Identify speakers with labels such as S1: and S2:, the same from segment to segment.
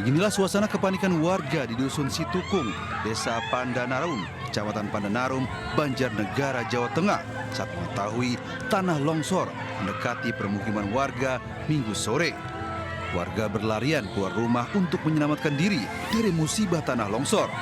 S1: Beginilah suasana kepanikan warga di Dusun Situkung, Desa Pandanarum, Kecamatan Pandanarum, Banjarnegara, Jawa Tengah saat mengetahui tanah longsor mendekati permukiman warga Minggu sore. Warga berlarian keluar rumah untuk menyelamatkan diri dari musibah tanah longsor.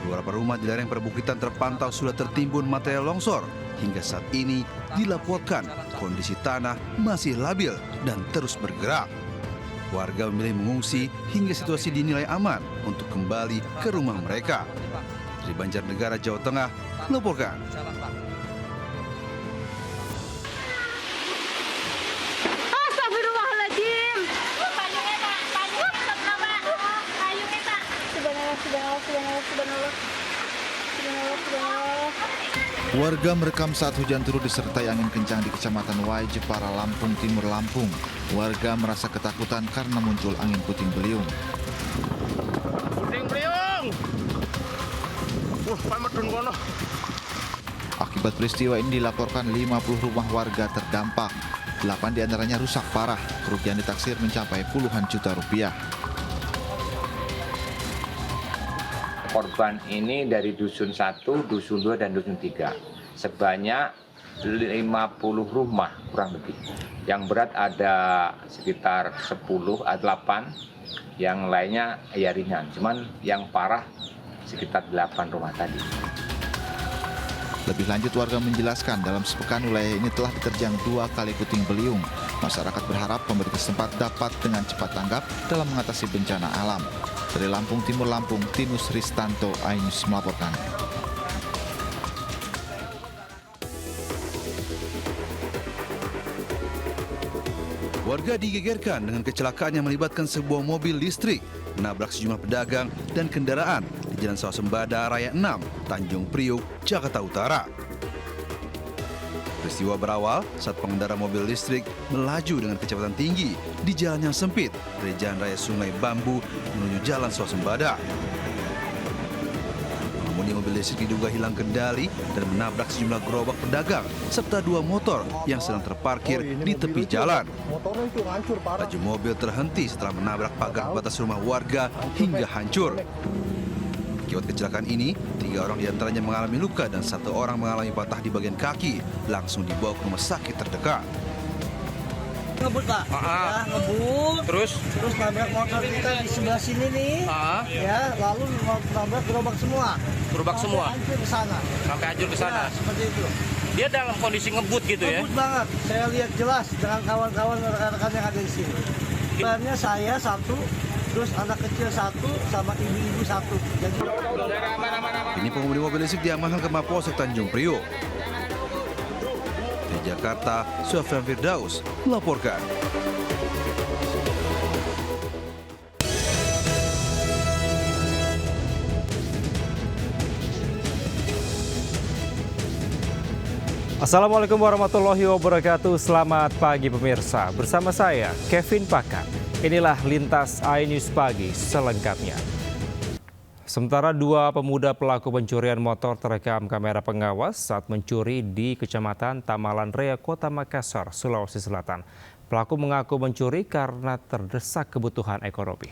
S1: Beberapa rumah di lereng perbukitan terpantau sudah tertimbun material longsor. Hingga saat ini dilaporkan kondisi tanah masih labil dan terus bergerak. Warga memilih mengungsi hingga situasi dinilai aman untuk kembali ke rumah mereka. Dari Banjarnegara, Jawa Tengah, melaporkan.
S2: Astagfirullahaladzim.
S3: Warga merekam saat hujan turun disertai angin kencang di Kecamatan Wai, Jepara, Lampung Timur, Lampung. Warga merasa ketakutan karena muncul angin puting beliung.
S4: Puting beliung! Medun kono.
S3: Akibat peristiwa ini dilaporkan 50 rumah warga terdampak. 8 diantaranya rusak parah. Kerugian ditaksir mencapai puluhan juta rupiah.
S5: Korban ini dari Dusun 1, Dusun 2, dan Dusun 3. Sebanyak 50 rumah kurang lebih. Yang berat ada sekitar 10 atau 8, yang lainnya ya ringan. Cuman yang parah sekitar 8 rumah tadi.
S3: Lebih lanjut warga menjelaskan dalam sepekan wilayah ini telah diterjang 2 kali puting beliung. Masyarakat berharap pemerintah setempat dapat dengan cepat tanggap dalam mengatasi bencana alam. Dari Lampung Timur, Lampung, Tinus Ristanto, iNews melaporkan.
S1: Warga digegerkan dengan kecelakaan yang melibatkan sebuah mobil listrik menabrak sejumlah pedagang dan kendaraan di Jalan Swasembada Raya 6, Tanjung Priuk, Jakarta Utara. Peristiwa berawal saat pengendara mobil listrik melaju dengan kecepatan tinggi di jalan yang sempit dari Jalan Raya Sungai Bambu menuju Jalan Swasembada. Pengemudi mobil listrik diduga hilang kendali dan menabrak sejumlah gerobak pedagang serta 2 motor yang sedang terparkir di tepi jalan. Laju mobil terhenti setelah menabrak pagar batas rumah warga hingga hancur. Akibat kecelakaan ini, 3 orang diantaranya mengalami luka dan 1 orang mengalami patah di bagian kaki. Langsung dibawa ke rumah sakit terdekat.
S6: Ngebut Pak, ya, ngebut. Terus nabrak motor kita di sebelah sini nih, ya, lalu nabrak gerobak semua.
S4: Gerobak semua?
S6: Hancur ke sana.
S4: Sampai hancur ke sana?
S6: Ya, seperti itu.
S4: Dia dalam kondisi ngebut gitu ya?
S6: Ngebut banget, saya lihat jelas dengan kawan-kawan rekan-rekan yang ada di sini. Sebenarnya saya 1, terus anak kecil 1, sama ibu-ibu 1. Jadi...
S1: Ini pengemudi mobil listrik diamankan ke Mapolsek Tanjung Priok. Di Jakarta, Sofyan Firdaus melaporkan.
S7: Assalamualaikum warahmatullahi wabarakatuh. Selamat pagi pemirsa. Bersama saya, Kevin Pakar. Inilah Lintas iNews Pagi selengkapnya. Sementara 2 pemuda pelaku pencurian motor terekam kamera pengawas saat mencuri di Kecamatan Tamalan Raya, Kota Makassar, Sulawesi Selatan. Pelaku mengaku mencuri karena terdesak kebutuhan ekonomi.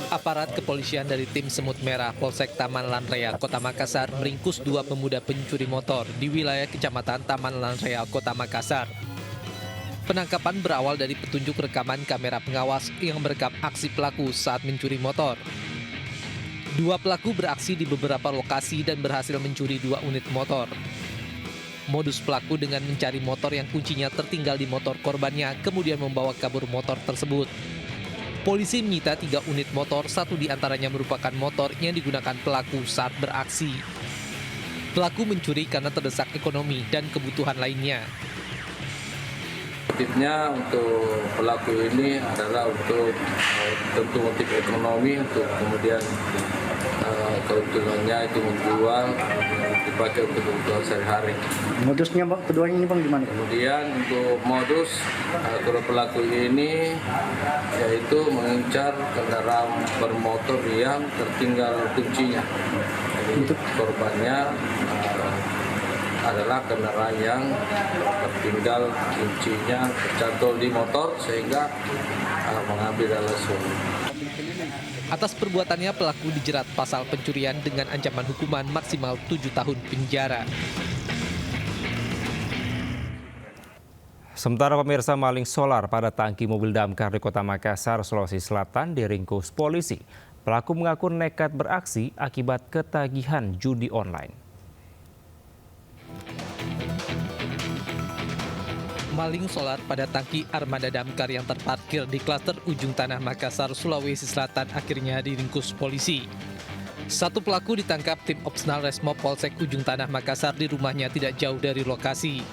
S8: Aparat kepolisian dari tim Semut Merah Polsek Taman Lanreya, Kota Makassar meringkus 2 pemuda pencuri motor di wilayah Kecamatan Taman Lanreya, Kota Makassar. Penangkapan berawal dari petunjuk rekaman kamera pengawas yang merekam aksi pelaku saat mencuri motor. 2 pelaku beraksi di beberapa lokasi dan berhasil mencuri 2 unit motor. Modus pelaku dengan mencari motor yang kuncinya tertinggal di motor korbannya, kemudian membawa kabur motor tersebut. Polisi menyita 3 unit motor, 1 diantaranya merupakan motor yang digunakan pelaku saat beraksi. Pelaku mencuri karena terdesak ekonomi dan kebutuhan lainnya.
S9: Motifnya untuk pelaku ini adalah untuk tentu motif ekonomi, untuk kemudian keuntungannya itu menjual dipakai untuk kebutuhan sehari-hari.
S6: Modusnya Bang, keduanya ini Bang gimana?
S9: Kemudian untuk modus kedua pelaku ini yaitu mengincar kendaraan bermotor yang tertinggal kuncinya. Jadi korbannya adalah kendaraan yang tertinggal kuncinya tercantol di motor sehingga mengambil langsung.
S8: Atas perbuatannya pelaku dijerat pasal pencurian dengan ancaman hukuman maksimal 7 tahun penjara.
S7: Sementara pemirsa, maling solar pada tangki mobil damkar di Kota Makassar, Sulawesi Selatan diringkus polisi. Pelaku mengaku nekat beraksi akibat ketagihan judi online.
S8: Maling solar pada tangki armada damkar yang terparkir di klaster Ujung Tanah Makassar, Sulawesi Selatan akhirnya diringkus polisi. Satu pelaku ditangkap tim Opsnal Resmob Polsek Ujung Tanah Makassar di rumahnya tidak jauh dari lokasi.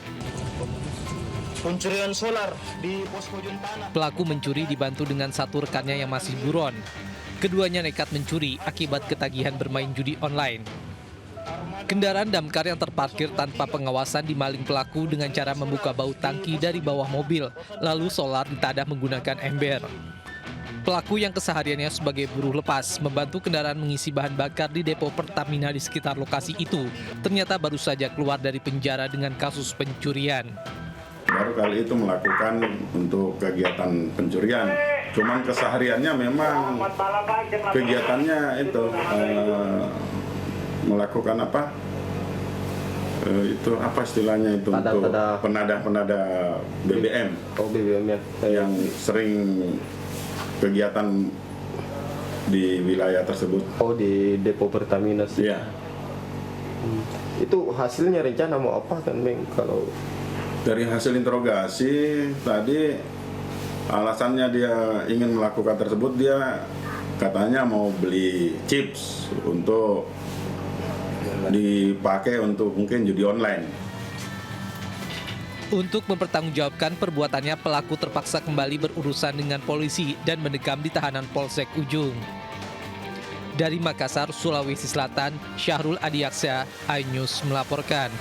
S6: Pencurian solar di pos Ujung Tanah.
S8: Pelaku mencuri dibantu dengan satu rekannya yang masih buron. Keduanya nekat mencuri akibat ketagihan bermain judi online. Kendaraan damkar yang terparkir tanpa pengawasan dimaling pelaku dengan cara membuka baut tangki dari bawah mobil, lalu solar ditadah menggunakan ember. Pelaku yang kesehariannya sebagai buruh lepas membantu kendaraan mengisi bahan bakar di depo Pertamina di sekitar lokasi itu, ternyata baru saja keluar dari penjara dengan kasus pencurian.
S2: Baru kali itu melakukan untuk kegiatan pencurian. Cuman kesehariannya memang kegiatannya itu melakukan apa? Itu apa istilahnya itu untuk penada BBM.
S10: Oh, BBM
S2: yang sering kegiatan di wilayah tersebut.
S10: Oh, di depo Pertamina sih.
S2: Iya.
S10: Itu hasilnya rencana mau apa kan, Bang? Kalau
S2: dari hasil interogasi tadi alasannya dia ingin melakukan tersebut, dia katanya mau beli chips untuk dipakai untuk mungkin judi online.
S8: Untuk mempertanggungjawabkan perbuatannya, pelaku terpaksa kembali berurusan dengan polisi dan mendekam di tahanan Polsek Ujung. Dari Makassar, Sulawesi Selatan, Syahrul Adiaksa, iNews melaporkan.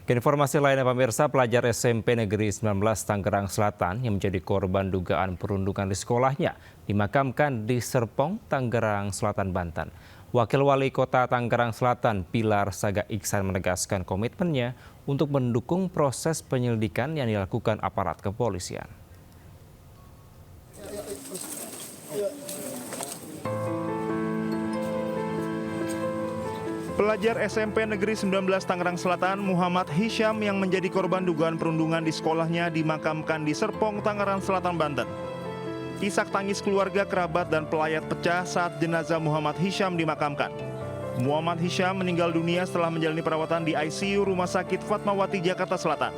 S7: Informasi lainnya pemirsa, pelajar SMP Negeri 19 Tangerang Selatan yang menjadi korban dugaan perundungan di sekolahnya dimakamkan di Serpong, Tangerang Selatan, Banten. Wakil Wali Kota Tangerang Selatan, Pilar Saga Iksan, menegaskan komitmennya untuk mendukung proses penyelidikan yang dilakukan aparat kepolisian.
S11: Pelajar SMP Negeri 19 Tangerang Selatan, Muhammad Hisham, yang menjadi korban dugaan perundungan di sekolahnya dimakamkan di Serpong, Tangerang Selatan, Banten. Isak tangis keluarga, kerabat, dan pelayat pecah saat jenazah Muhammad Hisham dimakamkan. Muhammad Hisham meninggal dunia setelah menjalani perawatan di ICU Rumah Sakit Fatmawati, Jakarta Selatan.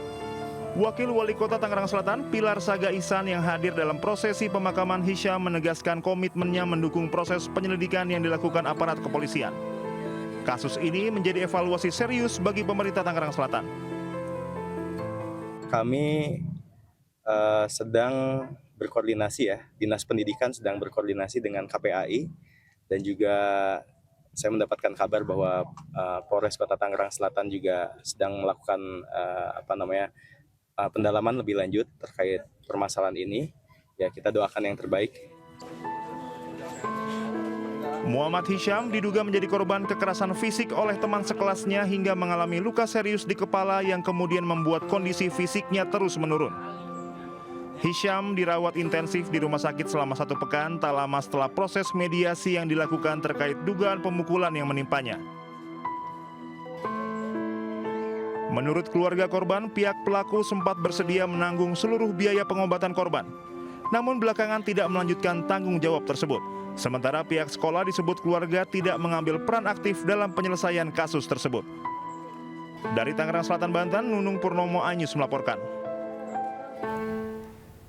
S11: Wakil Wali Kota Tangerang Selatan, Pilar Saga Iksan, yang hadir dalam prosesi pemakaman Hisham, menegaskan komitmennya mendukung proses penyelidikan yang dilakukan aparat kepolisian. Kasus ini menjadi evaluasi serius bagi pemerintah Tangerang Selatan.
S12: Kami sedang berkoordinasi ya, Dinas Pendidikan sedang berkoordinasi dengan KPAI, dan juga saya mendapatkan kabar bahwa Polres Kota Tangerang Selatan juga sedang melakukan pendalaman lebih lanjut terkait permasalahan ini. Ya, kita doakan yang terbaik.
S11: Muhammad Hisham diduga menjadi korban kekerasan fisik oleh teman sekelasnya hingga mengalami luka serius di kepala yang kemudian membuat kondisi fisiknya terus menurun. Hisham dirawat intensif di rumah sakit selama 1 pekan tak lama setelah proses mediasi yang dilakukan terkait dugaan pemukulan yang menimpanya. Menurut keluarga korban, pihak pelaku sempat bersedia menanggung seluruh biaya pengobatan korban. Namun belakangan tidak melanjutkan tanggung jawab tersebut. Sementara pihak sekolah disebut keluarga tidak mengambil peran aktif dalam penyelesaian kasus tersebut. Dari Tangerang Selatan, Banten, Nunung Purnomo, iNews melaporkan.